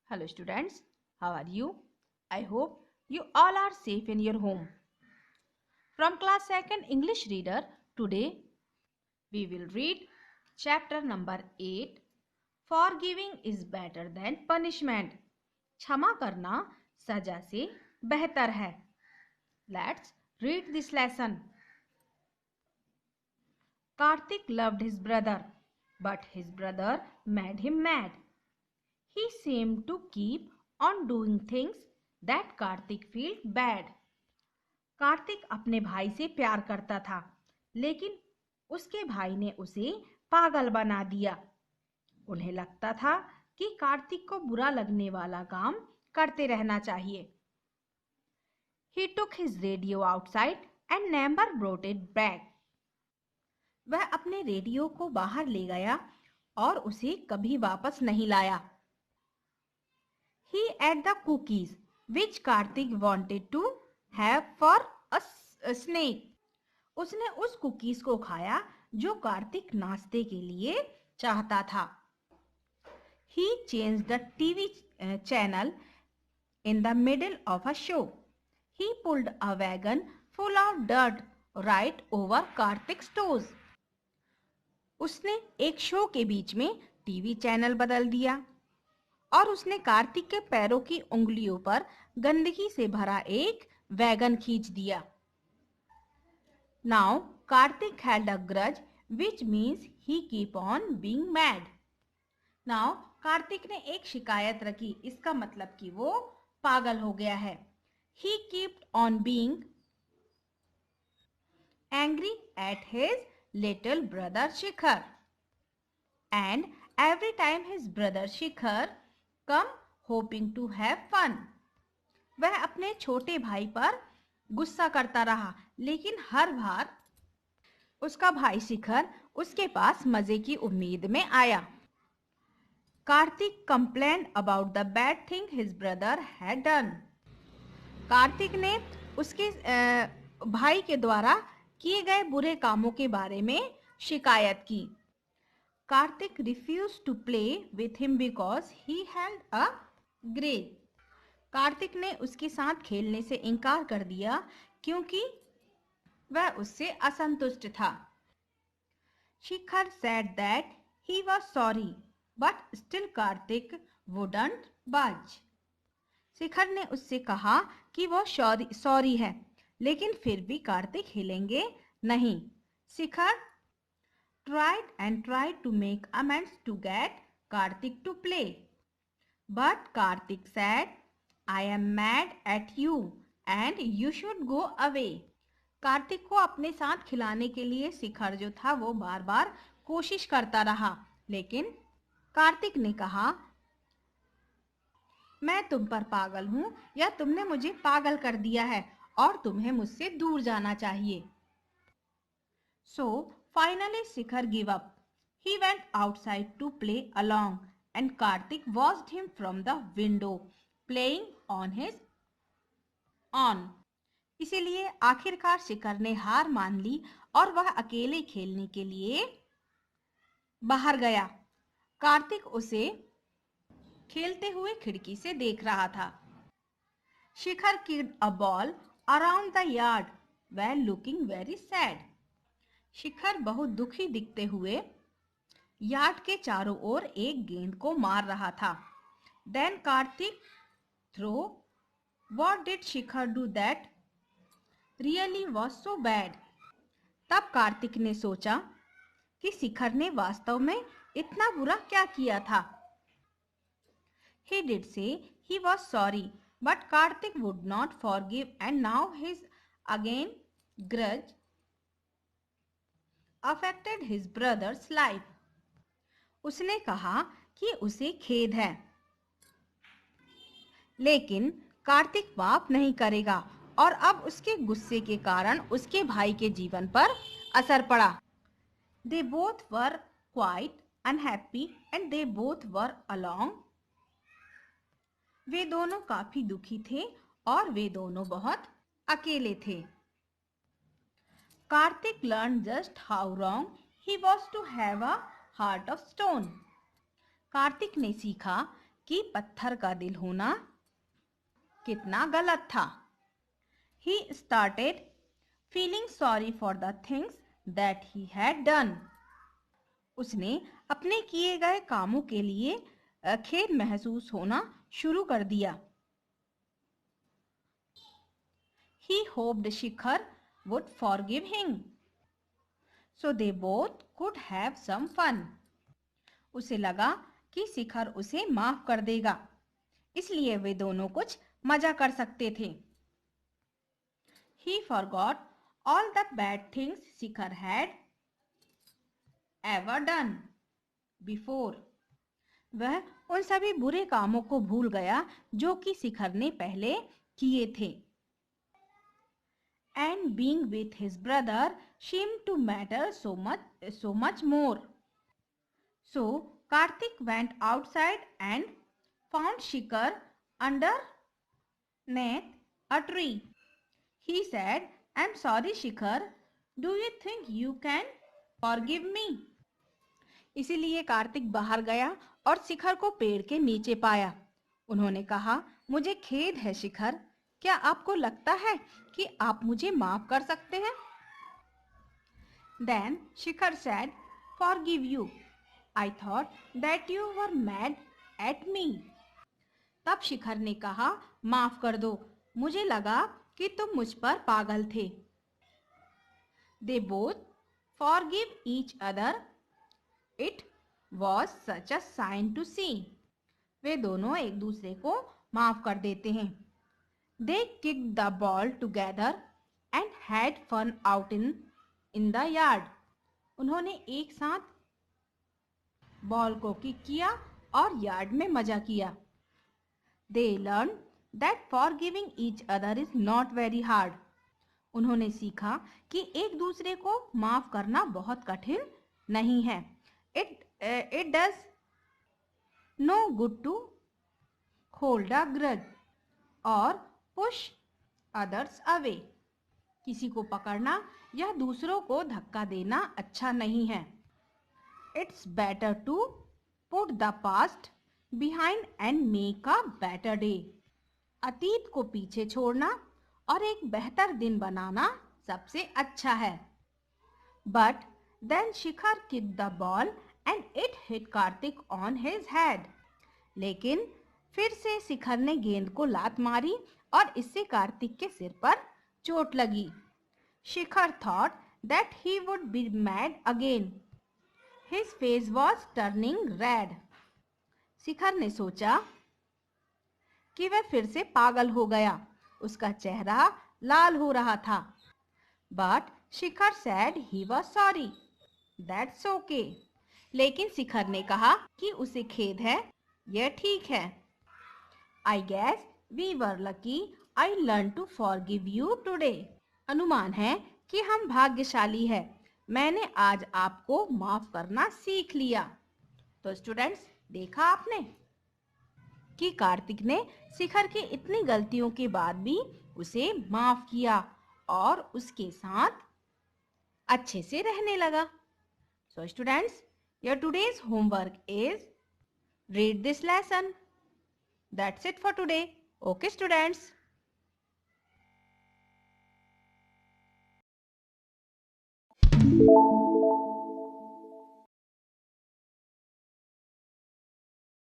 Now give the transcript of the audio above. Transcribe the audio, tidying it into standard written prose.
Hello students, how are you? I hope you all are safe in your home. From class 2nd English reader, today we will read chapter number 8. Forgiving is better than punishment. क्षमा करना सजा से बेहतर है. Let's read this lesson. Karthik loved his brother, but his brother made him mad. He seemed to keep on doing things that Karthik felt bad. Kartik अपने भाई से प्यार करता था, लेकिन उसके भाई ने उसे पागल बना दिया. उन्हें लगता था कि कार्तिक को बुरा लगने वाला काम करते रहना चाहिए. He took his radio outside and never brought it back. वह अपने रेडियो को बाहर ले गया और उसे कभी वापस नहीं लाया. He ate the cookies which Karthik wanted to have for a snack. उसने उस कुकीज को खाया जो कार्तिक नाश्ते के लिए चाहता था. He changed the TV channel in the middle of a show. He pulled a wagon full of dirt right over Karthik's toes. उसने एक शो के बीच में टीवी चैनल बदल दिया और उसने कार्तिक के पैरों की उंगलियों पर गंदगी से भरा एक वैगन खींच दिया. Now Karthik had a grudge, which means he keep on being mad. Now Kartik ने एक शिकायत रखी, इसका मतलब कि वो पागल हो गया है. He kept on being angry at his little brother Shikhar, and every time his brother Shikhar come hoping to have fun. वह अपने छोटे भाई पर गुस्सा करता रहा, लेकिन हर बार उसका भाई शिखर उसके पास मजे की उम्मीद में आया. Kartik complained about the bad thing his brother had done. Kartik ने उसके भाई के द्वारा किए गए बुरे कामों के बारे में शिकायत की. Kartik refused to play with him because he held a grudge. Kartik ने उसके साथ खेलने से इनकार कर दिया क्योंकि वह उससे असंतुष्ट था. शिखर said that he was sorry, but still Karthik wouldn't budge. शिखर ने उससे कहा कि वो सॉरी है, लेकिन फिर भी कार्तिक हिलेंगे नहीं. शिखर tried to make amends to get Karthik to play, but Karthik said, I am mad at you and you should go away. Kartik को अपने साथ खिलाने के लिए शिखर जो था वो बार बार कोशिश करता रहा, लेकिन कार्तिक ने कहा, मैं तुम पर पागल हूं या तुमने मुझे पागल कर दिया है और तुम्हें मुझसे दूर जाना चाहिए. So finally Shikhar gave up. He went outside to play along and Karthik watched him from the window playing on his own. इसीलिए आखिरकार शिखर ने हार मान ली और वह अकेले खेलने के लिए बाहर गया. कार्तिक उसे खेलते हुए खिड़की से देख रहा था. शिखर kicked a ball around the yard while looking very sad. शिखर बहुत दुखी दिखते हुए यार्ड के चारों ओर एक गेंद को मार रहा था. Then Karthik threw. What did Shikhar do that really was so bad? तब कार्तिक ने सोचा कि शिखर ने वास्तव में इतना बुरा क्या किया था. He did say he was sorry, but Karthik would not forgive and now his again grudge affected his brother's life. उसने कहा कि उसे खेद है, लेकिन कार्तिक माफ नहीं करेगा और अब उसके गुस्से के कारण उसके भाई के जीवन पर असर पड़ा. They both were quite unhappy and they both were alone. वे दोनों काफी दुखी थे और वे दोनों बहुत अकेले थे. Karthik learned just how wrong he was to have a heart of stone. Kartik ने सीखा कि पत्थर का दिल होना कितना गलत था। He started feeling sorry for the things that he had done. उसने अपने किए गए कामों के लिए खेद महसूस होना शुरू कर दिया। He hoped Shikhar would forgive him, so they both could have some fun. उसे लगा कि शिखर उसे माफ कर देगा, इसलिए वे दोनों कुछ मजा कर सकते थे। He forgot all the bad things Shikhar had ever done before. वह उन सभी बुरे कामों को भूल गया जो कि शिखर ने पहले किए थे। And being with his brother seemed to matter so much more. So Karthik went outside and found Shikhar underneath a tree. He said, "I'm sorry, Shikhar. Do you think you can forgive me?" इसीलिए कार्तिक बाहर गया और शिखर को पेड़ के नीचे पाया। उन्होंने कहा, मुझे खेद है शिखर, क्या आपको लगता है कि आप मुझे माफ कर सकते हैं? Then Shikhar said, "Forgive you. I thought that you were mad at me." तब शिखर ने कहा, माफ कर दो, मुझे लगा कि तुम मुझ पर पागल थे। They both forgive each other. It was such a sign to see. वे दोनों एक दूसरे को माफ कर देते हैं। They kicked the ball together and had fun out in the yard. उन्होंने एक साथ बॉल को किक किया और यार्ड में मजा किया। They learned that forgiving each other is not very hard. उन्होंने सीखा कि एक दूसरे को माफ करना बहुत कठिन नहीं है। It does no good to hold a grudge or push others away. किसी को पकड़ना या दूसरों को धक्का देना अच्छा नहीं है। It's better to put the past behind and make a better day. अतीत को पीछे छोड़ना और एक बेहतर दिन बनाना सबसे अच्छा है। But then Shikhar kicked the ball and it hit Karthik on his head. लेकिन फिर से शिखर ने गेंद को लात मारी और इससे कार्तिक के सिर पर चोट लगी। Shikhar thought that he would be mad again. His face was turning red. शिखर ने सोचा कि वह फिर से पागल हो गया। उसका चेहरा लाल हो रहा था। But Shikhar said he was sorry. That's okay. लेकिन शिखर ने कहा कि उसे खेद है, यह ठीक है। I guess we were lucky I learned to forgive you today. अनुमान है कि हम भाग्यशाली हैं। मैंने आज आपको माफ करना सीख लिया। तो स्टूडेंट्स, देखा आपने कि कार्तिक ने शिखर की इतनी गलतियों के बाद भी उसे माफ किया और उसके साथ अच्छे से रहने लगा। So students, your today's homework is read this lesson. That's it for today. Okay students.